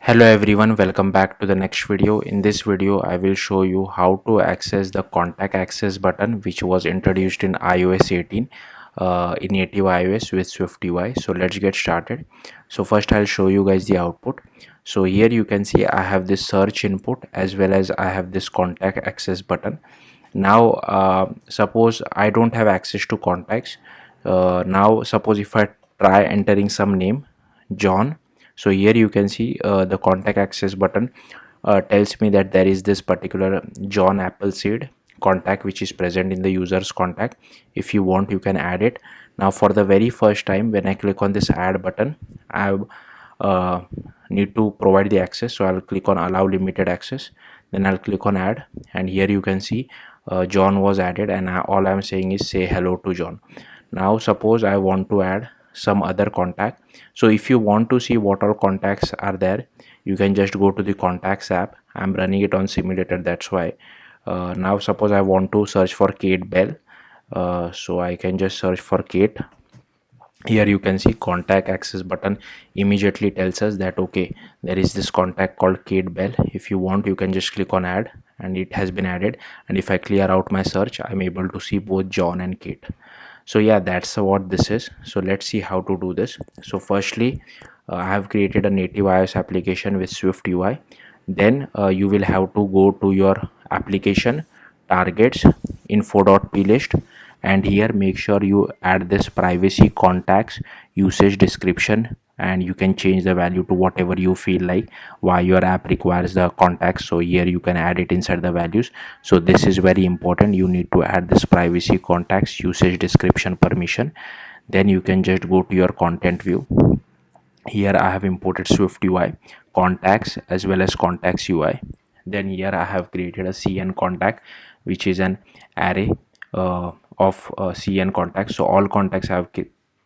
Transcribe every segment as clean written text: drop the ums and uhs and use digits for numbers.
Hello everyone, welcome back to the next video. In this video, I will show you how to access the contact access button which was introduced in iOS 18 in native iOS with Swift UI. So let's get started. So first I'll show you guys the output. So here you can see I have this search input as well as I have this contact access button. Now suppose I don't have access to contacts. Now suppose if I try entering some name, John. So here you can see the contact access button tells me that there is this particular John Appleseed contact which is present in the user's contact. If you want, you can add it. Now for the very first time when I click on this add button, I uh, need to provide the access. So I'll click on allow limited access, then I'll click on add, and here you can see John was added, and all I'm saying is say hello to John. Now suppose I want to add some other contact. So if you want to see what all contacts are there, you can just go to the contacts app. I'm running it on simulator, that's why. Now suppose I want to search for Kate Bell. So I can just search for Kate. Here you can see contact access button immediately tells us that okay, there is this contact called Kate Bell. If you want, you can just click on add, and it has been added. And if I clear out my search, I'm able to see both John and Kate. So yeah, that's what this is. So let's see how to do this. So firstly, I have created a native iOS application with Swift UI. Then you will have to go to your application, targets, info.plist, and here make sure you add this privacy contacts usage description, and you can change the value to whatever you feel like why your app requires the contacts. So here you can add it inside the values. So this is very important, you need to add this privacy contacts usage description permission. Then you can just go to your content view. Here I have imported Swift UI contacts as well as contacts UI. Then here I have created a CN contact which is an array of CN contacts. So all contacts I have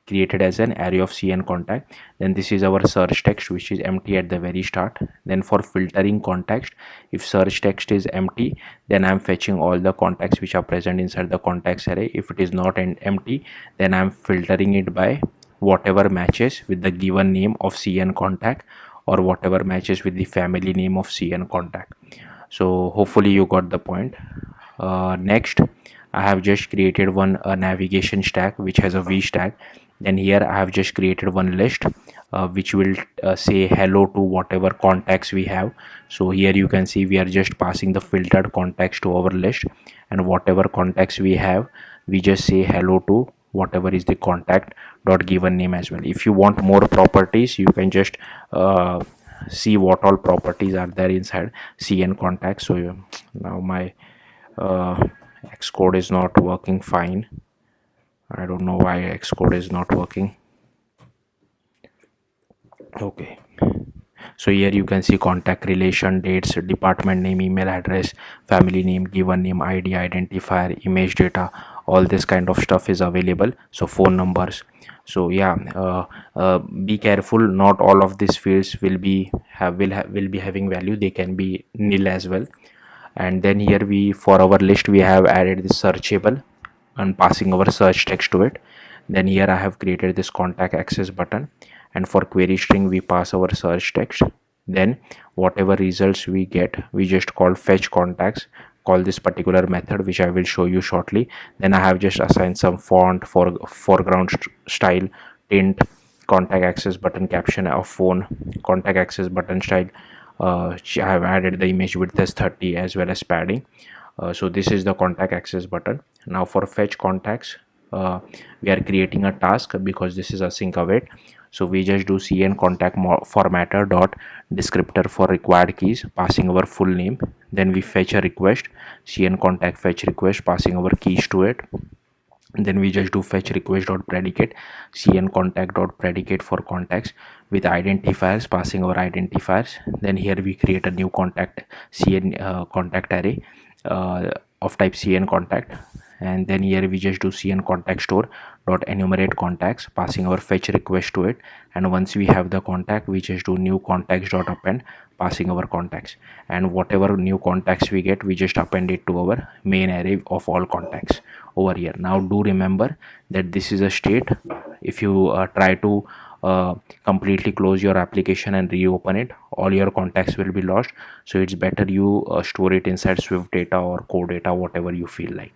created as an array of CN contact. Then this is our search text which is empty at the very start. Then for filtering context, if search text is empty, then I'm fetching all the contacts which are present inside the contacts array. If it is not empty, then I'm filtering it by whatever matches with the given name of CN contact or whatever matches with the family name of CN contact. So hopefully you got the point. Next, I have just created one navigation stack which has a V stack. Then here I have just created one list which will say hello to whatever contacts we have. So here you can see we are just passing the filtered contacts to our list, and whatever contacts we have, we just say hello to whatever is the contact dot given name as well. If you want more properties, you can just see what all properties are there inside CN contact. So now my Xcode is not working fine. I don't know why Xcode is not working. Okay, so here you can see contact relation, dates, department name, email address, family name, given name, ID, identifier, image data, all this kind of stuff is available. So phone numbers. So yeah, be careful, not all of these fields will be having value. They can be nil as well. And then here we, for our list, we have added this searchable and passing our search text to it. Then here I have created this contact access button, and for query string we pass our search text. Then whatever results we get, we just call fetch contacts, call this particular method which I will show you shortly. Then I have just assigned some font for foreground style, tint, contact access button caption of phone, contact access button style. I have added the image width as 30 as well as padding. So this is the contact access button. Now for fetch contacts, we are creating a task because this is async await. So we just do cn contact formatter dot descriptor for required keys, passing our full name. Then we fetch a request, cn contact fetch request, passing our keys to it. And then we just do fetch request dot predicate, cn contact dot predicate for contacts with identifiers, passing our identifiers. Then here we create a new contact cn contact array of type cn contact. And then here we just do cn contact store dot enumerate contacts, passing our fetch request to it. And once we have the contact, we just do new contacts dot append, passing our contacts. And whatever new contacts we get, we just append it to our main array of all contacts over here. Now do remember that this is a state. If you try to completely close your application and reopen it, all your contacts will be lost. So it's better you store it inside Swift data or core data, whatever you feel like.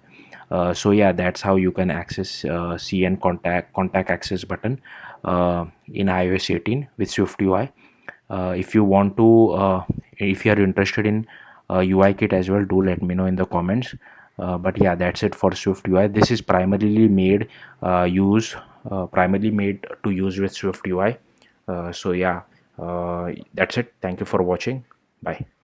So yeah, that's how you can access CN contact access button in iOS 18 with Swift UI. If you want to if you are interested in UI kit as well, do let me know in the comments. But yeah, that's it for Swift UI. This is primarily made to use with Swift UI. So yeah, that's it. Thank you for watching. Bye.